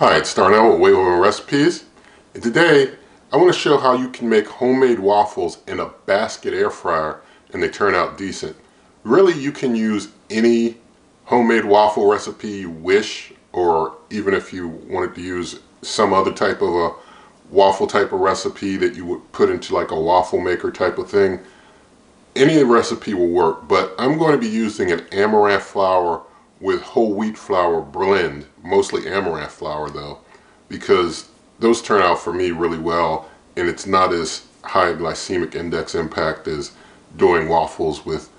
Hi, it's Darnell with Waffles Recipes, and today I want to show how you can make homemade waffles in a basket air fryer and they turn out decent. Really, you can use any homemade waffle recipe you wish, or even if you wanted to use some other type of a waffle type of recipe that you would put into like a waffle maker type of thing. Any recipe will work, but I'm going to be using an amaranth flour with whole wheat flour blend, mostly amaranth flour though, because those turn out for me really well, and it's not as high glycemic index impact as doing waffles with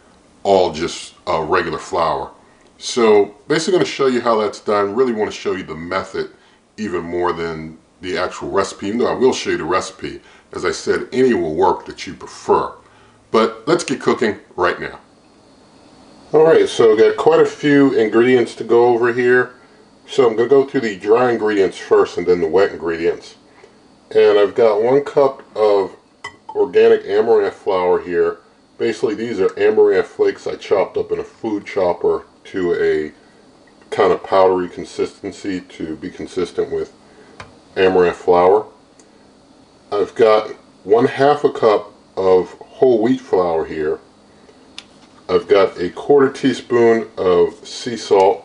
all just regular flour. So basically going to show you how that's done. Really want to show you the method even more than the actual recipe, even though I will show you the recipe. As I said, any will work that you prefer. But let's get cooking right now. Alright, so I've got quite a few ingredients to go over here. So I'm going to go through the dry ingredients first and then the wet ingredients. And I've got 1 cup of organic amaranth flour here. Basically these are amaranth flakes I chopped up in a food chopper to a kind of powdery consistency to be consistent with amaranth flour. I've got 1/2 cup of whole wheat flour here. I've got a 1/4 teaspoon of sea salt.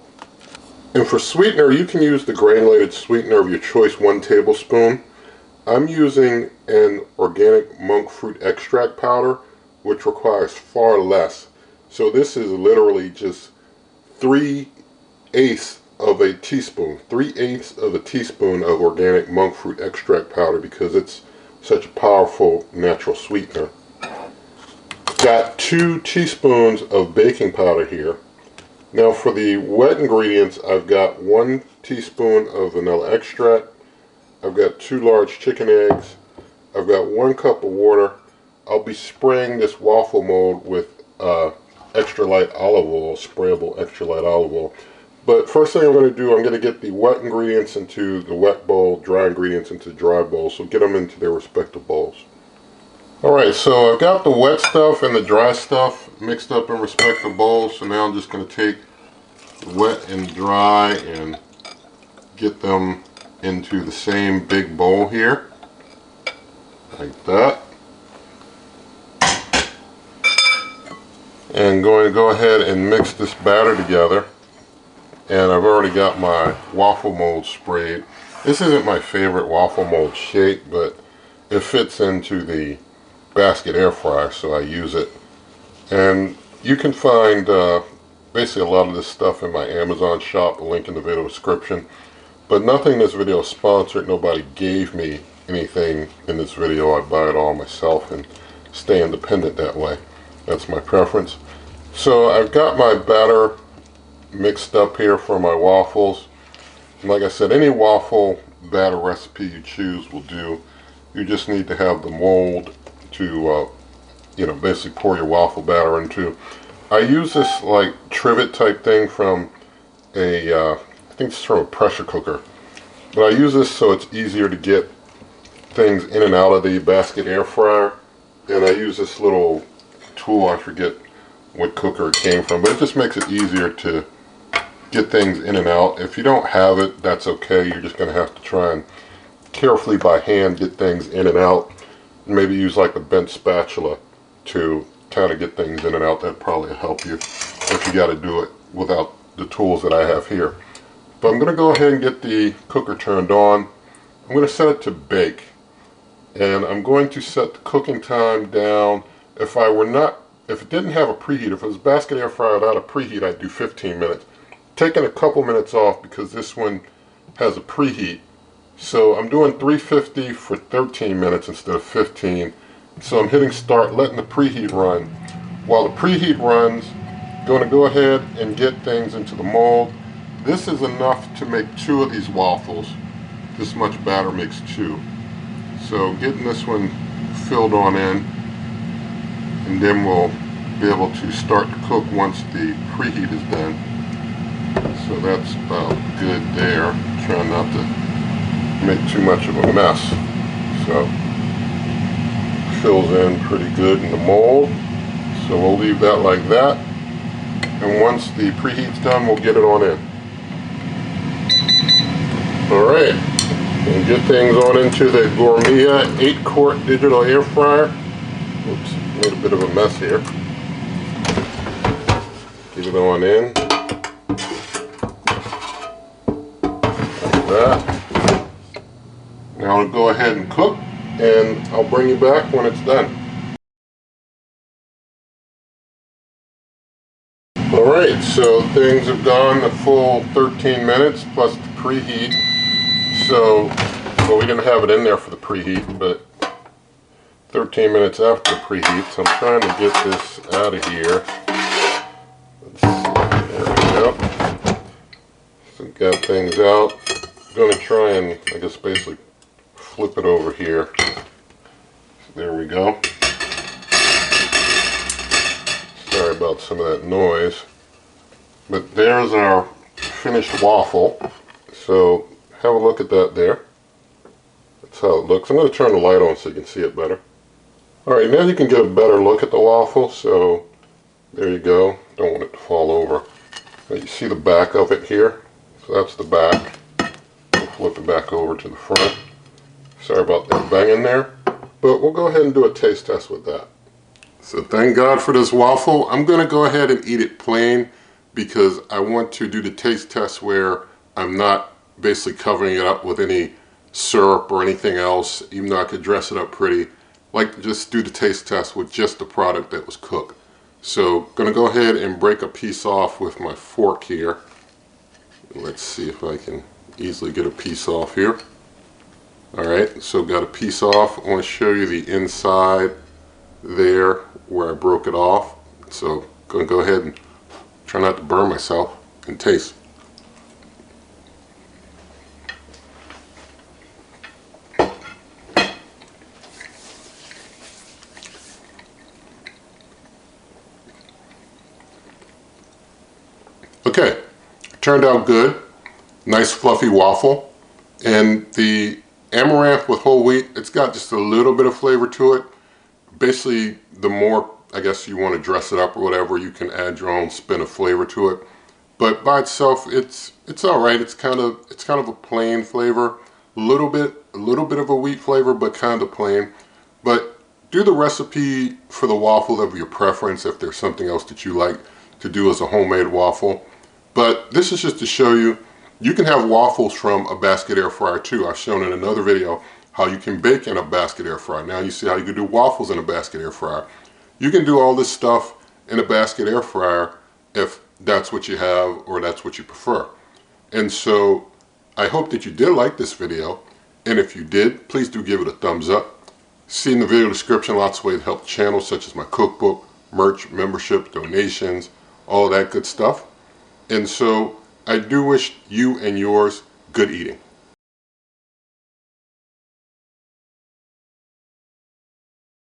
And for sweetener, you can use the granulated sweetener of your choice, 1 tablespoon. I'm using an organic monk fruit extract powder, which requires far less. So this is literally just 3/8 of a teaspoon. 3/8 of a teaspoon of organic monk fruit extract powder because it's such a powerful natural sweetener. Got 2 teaspoons of baking powder here. Now for the wet ingredients, I've got 1 teaspoon of vanilla extract. I've got 2 large chicken eggs. I've got 1 cup of water. I'll be spraying this waffle mold with extra light olive oil, sprayable extra light olive oil. But first thing I'm going to do, I'm going to get the wet ingredients into the wet bowl, dry ingredients into the dry bowl. So get them into their respective bowls. Alright, so I've got the wet stuff and the dry stuff mixed up in respective bowls. So now I'm just going to take the wet and dry and get them into the same big bowl here. Like that. And going to go ahead and mix this batter together. And I've already got my waffle mold sprayed. This isn't my favorite waffle mold shape, but it fits into the basket air fryer, so I use it. And you can find basically a lot of this stuff in my Amazon shop, a link in the video description. But nothing in this video is sponsored. Nobody gave me anything in this video. I buy it all myself and stay independent that way. That's my preference. So I've got my batter mixed up here for my waffles. And like I said, any waffle batter recipe you choose will do. You just need to have the mold to basically pour your waffle batter into. I use this like trivet type thing from a I think it's from a pressure cooker, but I use this so it's easier to get things in and out of the basket air fryer. And I use this little tool, I forget what cooker it came from, but it just makes it easier to get things in and out. If you don't have it, that's okay. You're just going to have to try and carefully by hand get things in and out. Maybe use like a bent spatula to kind of get things in and out. That'd probably help you if you got to do it without the tools that I have here. But I'm going to go ahead and get the cooker turned on. I'm going to set it to bake. And I'm going to set the cooking time down. If it didn't have a preheat, if it was basket air fryer without a preheat, I'd do 15 minutes. Taking a couple minutes off because this one has a preheat. So I'm doing 350 for 13 minutes instead of 15. So I'm hitting start, letting the preheat run. While the preheat runs, going to go ahead and get things into the mold. This is enough to make 2 of these waffles. This much batter makes 2. So getting this one filled on in, and then we'll be able to start to cook once the preheat is done. So that's about good there. Trying not to make too much of a mess. So fills in pretty good in the mold. So we'll leave that like that. And once the preheat's done, we'll get it on in. Alright, and get things on into the Gourmia 8-quart digital air fryer. Oops, made a bit of a mess here. Get it on in. Like that. Now I'll go ahead and cook, and I'll bring you back when it's done. Alright, so things have gone the full 13 minutes plus the preheat. So, well, we didn't have it in there for the preheat, but 13 minutes after the preheat, so I'm trying to get this out of here. Let's see, there we go. So got things out. I'm going to try and, I guess, basically flip it over here. So there we go. Sorry about some of that noise. But there's our finished waffle. So have a look at that there. That's how it looks. I'm going to turn the light on so you can see it better. Alright, now you can get a better look at the waffle. So there you go. Don't want it to fall over. Now you see the back of it here. So that's the back. We'll flip it back over to the front. Sorry about that banging there. But we'll go ahead and do a taste test with that. So thank God for this waffle. I'm going to go ahead and eat it plain because I want to do the taste test where I'm not basically covering it up with any syrup or anything else, even though I could dress it up pretty. I like to just do the taste test with just the product that was cooked. So going to go ahead and break a piece off with my fork here. Let's see if I can easily get a piece off here. Alright, so got a piece off. I want to show you the inside there where I broke it off. So going to go ahead and try not to burn myself and taste. Okay, turned out good. Nice fluffy waffle. And the amaranth with whole wheat, it's got just a little bit of flavor to it. Basically, the more, I guess, you want to dress it up or whatever, you can add your own spin of flavor to it. But by itself, it's all right. It's kind of a plain flavor, a little bit of a wheat flavor, but kind of plain. But do the recipe for the waffle of your preference if there's something else that you like to do as a homemade waffle. But this is just to show you, you can have waffles from a basket air fryer too. I've shown in another video how you can bake in a basket air fryer. Now you see how you can do waffles in a basket air fryer. You can do all this stuff in a basket air fryer if that's what you have or that's what you prefer. And so I hope that you did like this video, and if you did, please do give it a thumbs up. See in the video description lots of ways to help the channel, such as my cookbook, merch, membership, donations, all that good stuff. And so I do wish you and yours good eating.